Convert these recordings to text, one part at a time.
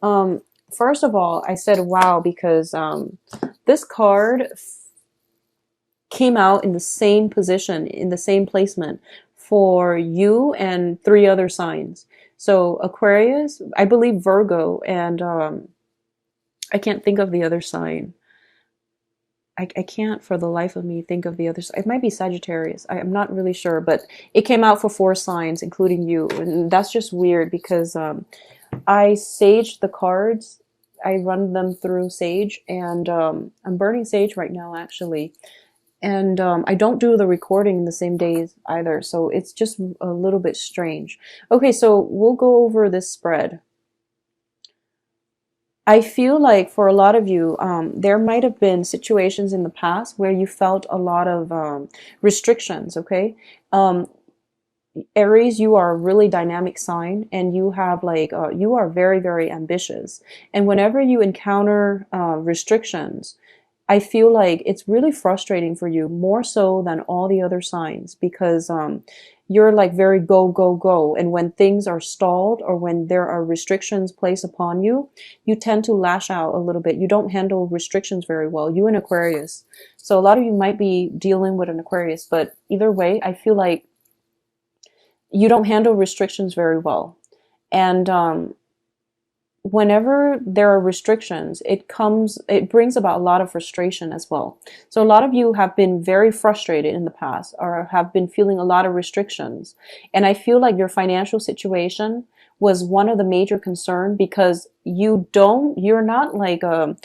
First of all, I said wow because this card came out in the same position, in the same placement for you and three other signs. So Aquarius, I believe Virgo, and I can't think of the other sign. I can't for the life of me think of the other. It might be Sagittarius. I'm not really sure, but it came out for four signs, including you, and that's just weird because I saged the cards. I run them through Sage, and I'm burning Sage right now, actually. And I don't do the recording in the same days either, so it's just a little bit strange. Okay, so we'll go over this spread. I feel like for a lot of you, there might have been situations in the past where you felt a lot of restrictions, okay? Um, Aries, you are a really dynamic sign, and you have like, you are very, very ambitious. And whenever you encounter restrictions, I feel like it's really frustrating for you, more so than all the other signs, because you're like very go, go, go. And when things are stalled or when there are restrictions placed upon you, you tend to lash out a little bit. You don't handle restrictions very well. You and Aquarius. So a lot of you might be dealing with an Aquarius, but either way, I feel like you don't handle restrictions very well. And whenever there are restrictions, it brings about a lot of frustration as well. So a lot of you have been very frustrated in the past or have been feeling a lot of restrictions. And I feel like your financial situation was one of the major concern because you're not like a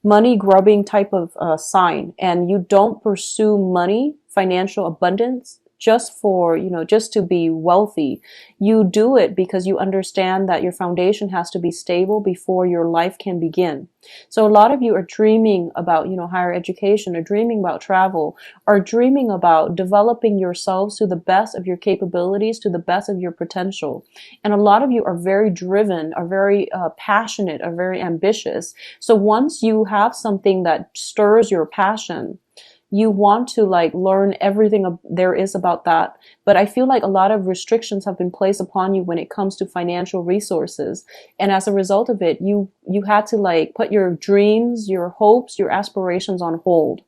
money grubbing type of sign, and you don't pursue money, financial abundance just for, just to be wealthy. You do it because you understand that your foundation has to be stable before your life can begin. So a lot of you are dreaming about, higher education, or dreaming about travel, or dreaming about developing yourselves to the best of your capabilities, to the best of your potential. And a lot of you are very driven, are very passionate, are very ambitious. So once you have something that stirs your passion, you want to like learn everything there is about that. But I feel like a lot of restrictions have been placed upon you when it comes to financial resources. And as a result of it, you had to like put your dreams, your hopes, your aspirations on hold,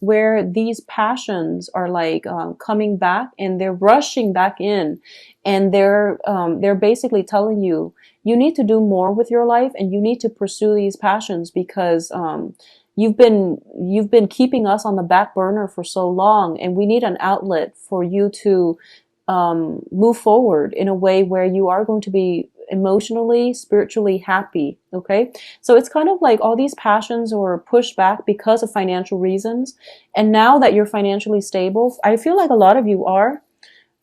where these passions are like coming back, and they're rushing back in, and they're basically telling you, you need to do more with your life, and you need to pursue these passions because you've been keeping us on the back burner for so long, and we need an outlet for you to move forward in a way where you are going to be emotionally, spiritually happy. Okay, so it's kind of like all these passions were pushed back because of financial reasons, and now that you're financially stable, I feel like a lot of you are.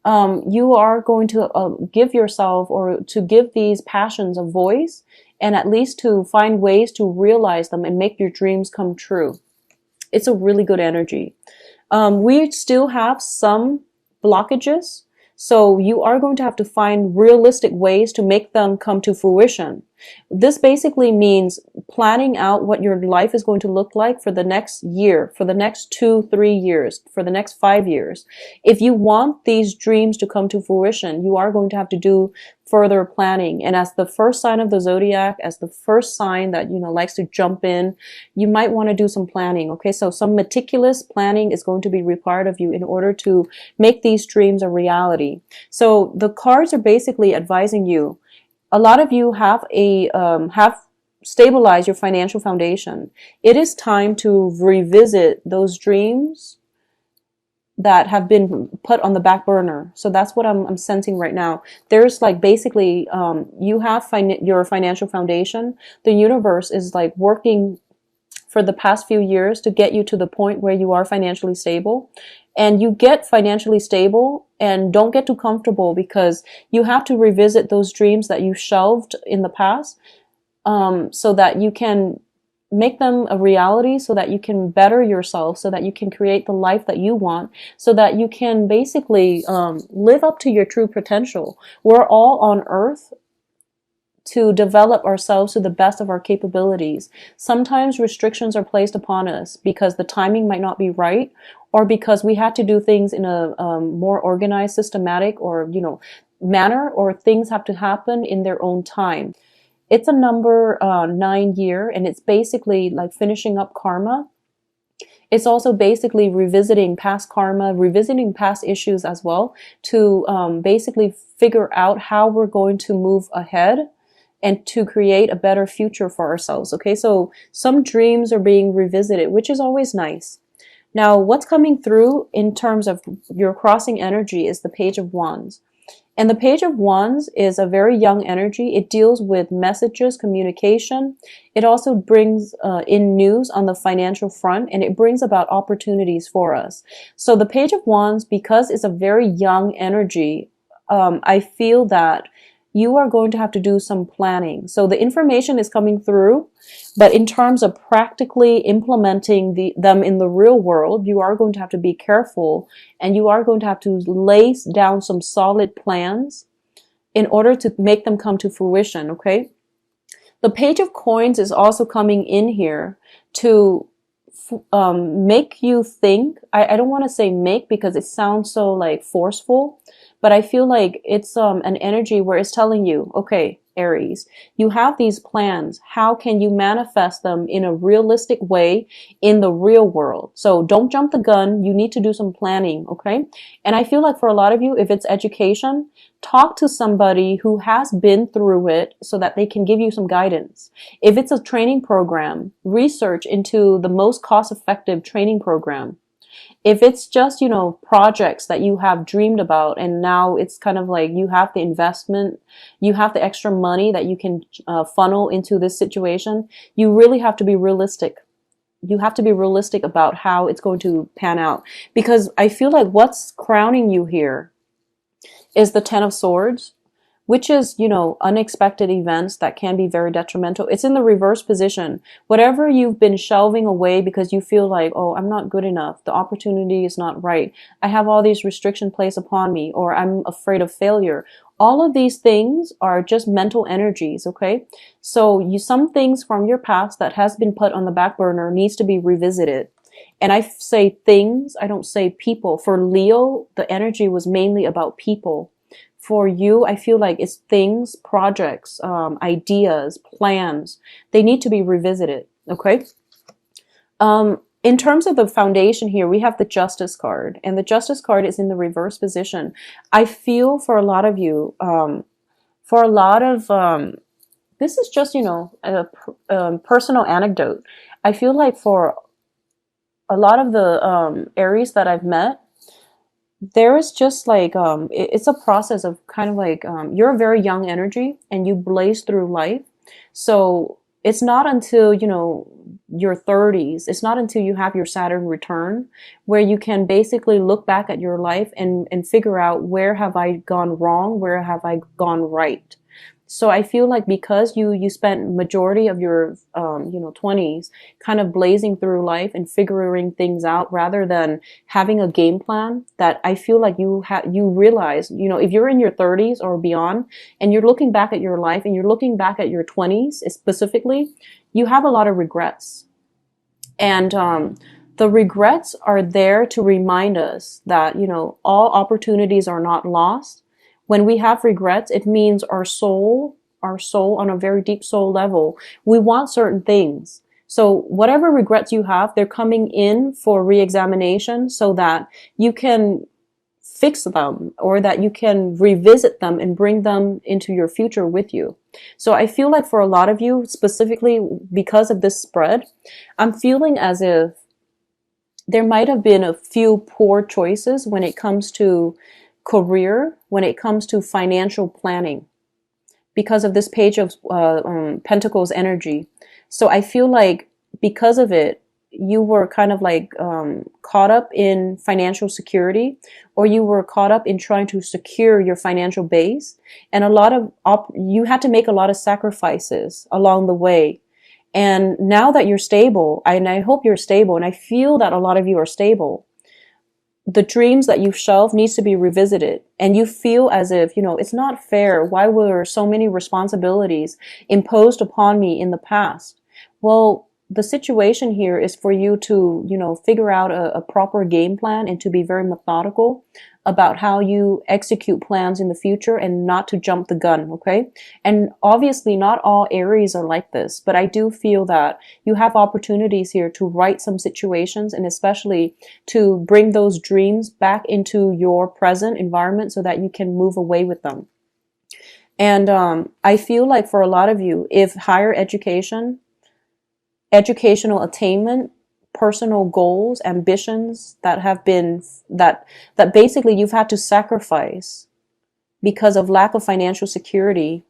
You are going to give yourself, or to give these passions a voice, and at least to find ways to realize them and make your dreams come true. It's a really good energy. We still have some blockages, so you are going to have to find realistic ways to make them come to fruition. This basically means planning out what your life is going to look like for the next year, for the next 2-3 years, for the next 5 years. If you want these dreams to come to fruition, you are going to have to do further planning. And as the first sign of the zodiac, as the first sign that, likes to jump in, you might want to do some planning. Okay, so some meticulous planning is going to be required of you in order to make these dreams a reality. So the cards are basically advising you. A lot of you have stabilized your financial foundation. It is time to revisit those dreams that have been put on the back burner. So that's what I'm sensing right now. There's like basically, you have your financial foundation. The universe is like working for the past few years to get you to the point where you are financially stable. And you get financially stable, and don't get too comfortable, because you have to revisit those dreams that you shelved in the past, so that you can make them a reality, so that you can better yourself, so that you can create the life that you want, so that you can basically live up to your true potential. We're all on earth to develop ourselves to the best of our capabilities. Sometimes restrictions are placed upon us because the timing might not be right, or because we had to do things in a more organized, systematic, or manner, or things have to happen in their own time. It's a number 9 year, and it's basically like finishing up karma. It's also basically revisiting past karma, revisiting past issues as well, to basically figure out how we're going to move ahead and to create a better future for ourselves. Okay, so some dreams are being revisited, which is always nice. Now, what's coming through in terms of your crossing energy is the Page of Wands. And the Page of Wands is a very young energy. It deals with messages, communication. It also brings in news on the financial front, and it brings about opportunities for us. So the Page of Wands, because it's a very young energy, I feel that you are going to have to do some planning. So the information is coming through, but in terms of practically implementing them in the real world, you are going to have to be careful, and you are going to have to lay down some solid plans in order to make them come to fruition, okay? The Page of Coins is also coming in here to make you think. I don't want to say make because it sounds so like forceful, but I feel like it's an energy where it's telling you, okay, Aries, you have these plans. How can you manifest them in a realistic way in the real world? So don't jump the gun. You need to do some planning, okay? And I feel like for a lot of you, if it's education, talk to somebody who has been through it so that they can give you some guidance. If it's a training program, research into the most cost-effective training program. If it's just, projects that you have dreamed about and now it's kind of like you have the investment, you have the extra money that you can funnel into this situation, you really have to be realistic. You have to be realistic about how it's going to pan out. Because I feel like what's crowning you here is the Ten of Swords, which is, unexpected events that can be very detrimental. It's in the reverse position. Whatever you've been shelving away because you feel like, oh, I'm not good enough. The opportunity is not right. I have all these restrictions placed upon me, or I'm afraid of failure. All of these things are just mental energies, okay? So some things from your past that has been put on the back burner needs to be revisited. And I say things, I don't say people. For Leo, the energy was mainly about people. For you, I feel like it's things, projects, ideas, plans. They need to be revisited, okay? In terms of the foundation here, we have the Justice card, and the Justice card is in the reverse position. I feel for a lot of you, this is just, a personal anecdote. I feel like for a lot of the Aries that I've met, there is just like it's a process of kind of like you're a very young energy and you blaze through life. So it's not until your 30s, it's not until you have your Saturn return where you can basically look back at your life and figure out, where have I gone wrong, where have I gone right. So I feel like because you spent majority of your 20s kind of blazing through life and figuring things out rather than having a game plan, that I feel like you realize, if you're in your 30s or beyond and you're looking back at your life and you're looking back at your 20s specifically, you have a lot of regrets. And the regrets are there to remind us that, all opportunities are not lost. When we have regrets, it means our soul on a very deep soul level, we want certain things. So whatever regrets you have, they're coming in for re-examination so that you can fix them, or that you can revisit them and bring them into your future with you. So I feel like for a lot of you, specifically because of this spread, I'm feeling as if there might have been a few poor choices when it comes to career, when it comes to financial planning, because of this Page of Pentacles energy. So I feel like because of it, you were kind of like caught up in financial security, or you were caught up in trying to secure your financial base. And you had to make a lot of sacrifices along the way. And now that you're stable, and I hope you're stable, and I feel that a lot of you are stable, the dreams that you've shelved needs to be revisited. And you feel as if, it's not fair. Why were so many responsibilities imposed upon me in the past? Well, the situation here is for you to, figure out a proper game plan and to be very methodical about how you execute plans in the future and not to jump the gun, okay? And obviously not all Aries are like this, but I do feel that you have opportunities here to right some situations, and especially to bring those dreams back into your present environment so that you can move away with them. And I feel like for a lot of you, if higher education, educational attainment, personal goals, ambitions that have been that basically you've had to sacrifice because of lack of financial security,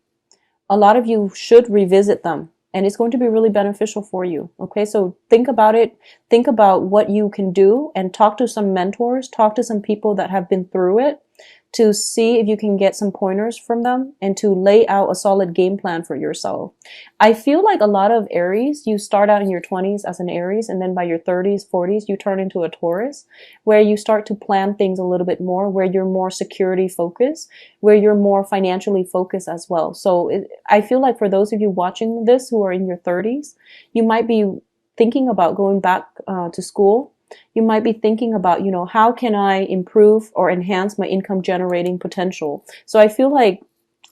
a lot of you should revisit them, and it's going to be really beneficial for you. Okay, so think about it, think about what you can do, and talk to some mentors, talk to some people that have been through it, to see if you can get some pointers from them and to lay out a solid game plan for yourself. I feel like a lot of Aries, you start out in your 20s as an Aries, and then by your 30s, 40s, you turn into a Taurus, where you start to plan things a little bit more, where you're more security focused, where you're more financially focused as well. So I feel like for those of you watching this who are in your 30s, you might be thinking about going back to school. You might be thinking about, how can I improve or enhance my income generating potential? So I feel like,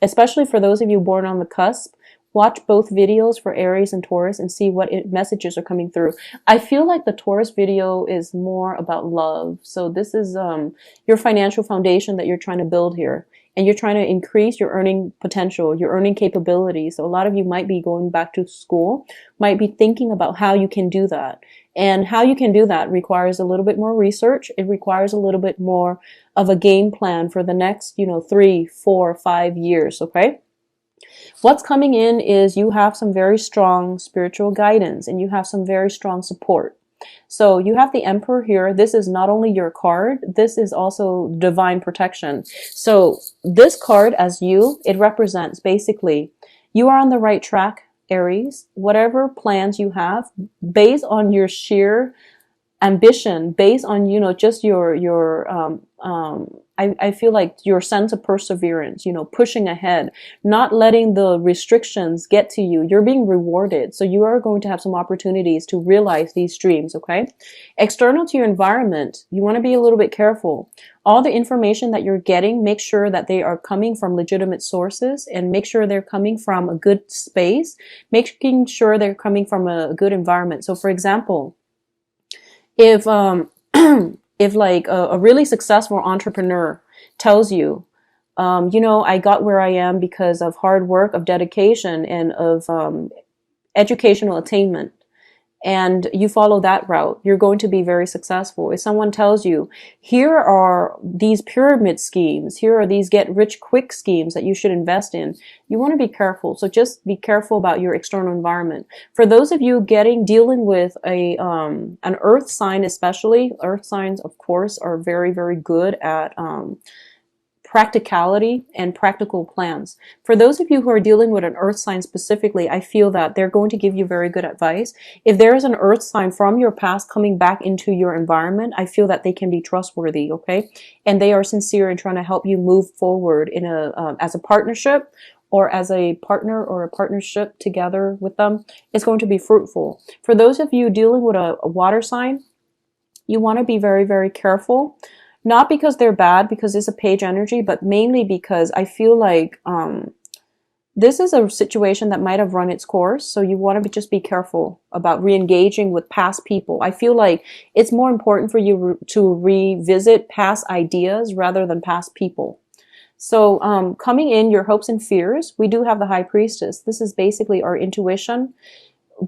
especially for those of you born on the cusp, watch both videos for Aries and Taurus and see what messages are coming through. I feel like the Taurus video is more about love. So this is your financial foundation that you're trying to build here. And you're trying to increase your earning potential, your earning capability. So a lot of you might be going back to school, might be thinking about how you can do that. And how you can do that requires a little bit more research. It requires a little bit more of a game plan for the next, 3, 4, 5 years, okay? What's coming in is you have some very strong spiritual guidance and you have some very strong support. So you have the Emperor here. This is not only your card, this is also divine protection. So this card it represents basically you are on the right track, Aries. Whatever plans you have, based on your sheer ambition, based on, just I feel like your sense of perseverance, pushing ahead, not letting the restrictions get to you. You're being rewarded. So you are going to have some opportunities to realize these dreams, okay? External to your environment, you want to be a little bit careful. All the information that you're getting, make sure that they are coming from legitimate sources and make sure they're coming from a good space, making sure they're coming from a good environment. So for example, if if like a really successful entrepreneur tells you, I got where I am because of hard work, of dedication, and of educational attainment, and you follow that route, you're going to be very successful. If someone tells you, here are these pyramid schemes, here are these get rich quick schemes that you should invest in, you want to be careful. So just be careful about your external environment. For those of you dealing with an earth sign, especially, earth signs, of course, are very, very good at practicality and practical plans. For those of you who are dealing with an earth sign specifically, I feel that they're going to give you very good advice. If there is an earth sign from your past coming back into your environment, I feel that they can be trustworthy, okay? And they are sincere in trying to help you move forward in as a partnership, or as a partner or a partnership together with them. It's going to be fruitful. For those of you dealing with a water sign, you want to be very, very careful. Not because they're bad, because it's a page energy, but mainly because I feel like this is a situation that might have run its course. So you want to just be careful about re-engaging with past people. I feel like it's more important for you to revisit past ideas rather than past people. So coming in, your hopes and fears, we do have the High Priestess. This is basically our intuition,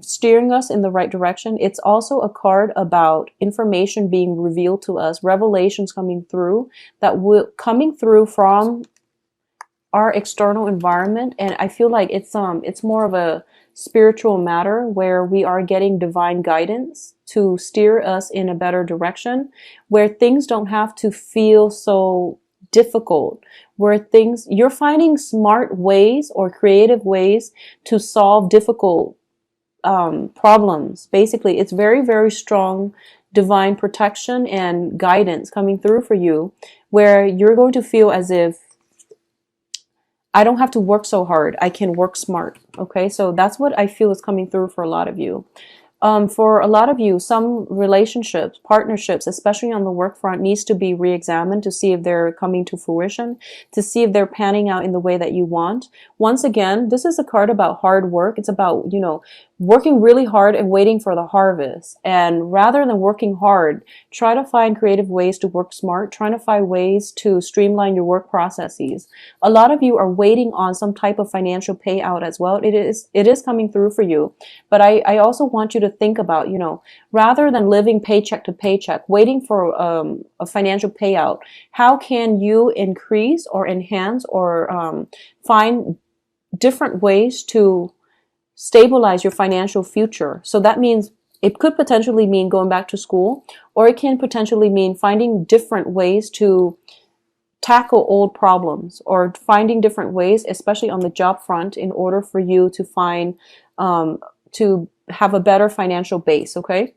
steering us in the right direction. It's also a card about information being revealed to us, revelations coming through coming through from our external environment. And I feel like it's more of a spiritual matter where we are getting divine guidance to steer us in a better direction, where things don't have to feel so difficult, where you're finding smart ways or creative ways to solve difficult problems. Basically, it's very, very strong divine protection and guidance coming through for you, where you're going to feel as if I don't have to work so hard. I can work smart. Okay, so that's what I feel is coming through for a lot of you. For a lot of you, some relationships, partnerships, especially on the work front, needs to be re-examined to see if they're coming to fruition, to see if they're panning out in the way that you want. Once again, this is a card about hard work. It's about, working really hard and waiting for the harvest. And rather than working hard, try to find creative ways to work smart, trying to find ways to streamline your work processes. A lot of you are waiting on some type of financial payout as well. It is coming through for you. But I also want you to think about, rather than living paycheck to paycheck, waiting for a financial payout, how can you increase or enhance or find different ways to stabilize your financial future? So that means it could potentially mean going back to school, or it can potentially mean finding different ways to tackle old problems, or finding different ways, especially on the job front, in order for you to find, to have a better financial base, okay?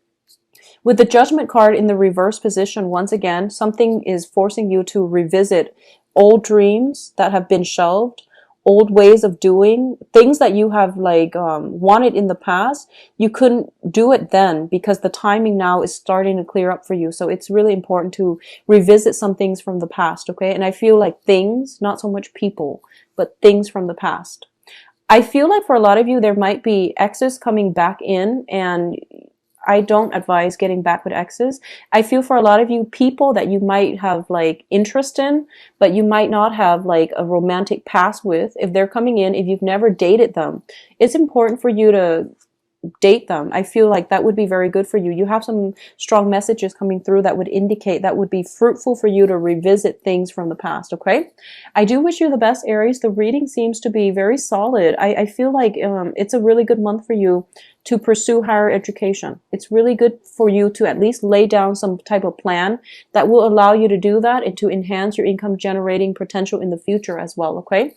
With the Judgment card in the reverse position, once again, something is forcing you to revisit old dreams that have been shelved, old ways of doing things that you have wanted in the past. You couldn't do it then because the timing now is starting to clear up for you. So it's really important to revisit some things from the past, okay? And I feel like things, not so much people, but things from the past. I feel like for a lot of you, there might be exes coming back in, and I don't advise getting back with exes. I feel for a lot of you, people that you might have interest in, but you might not have a romantic past with, if they're coming in, if you've never dated them, it's important for you to date them. I feel like that would be very good for you. You have some strong messages coming through that would indicate that would be fruitful for you to revisit things from the past, okay? I do wish you the best, Aries. The reading seems to be very solid. I feel like it's a really good month for you to pursue higher education. It's really good for you to at least lay down some type of plan that will allow you to do that and to enhance your income generating potential in the future as well, okay?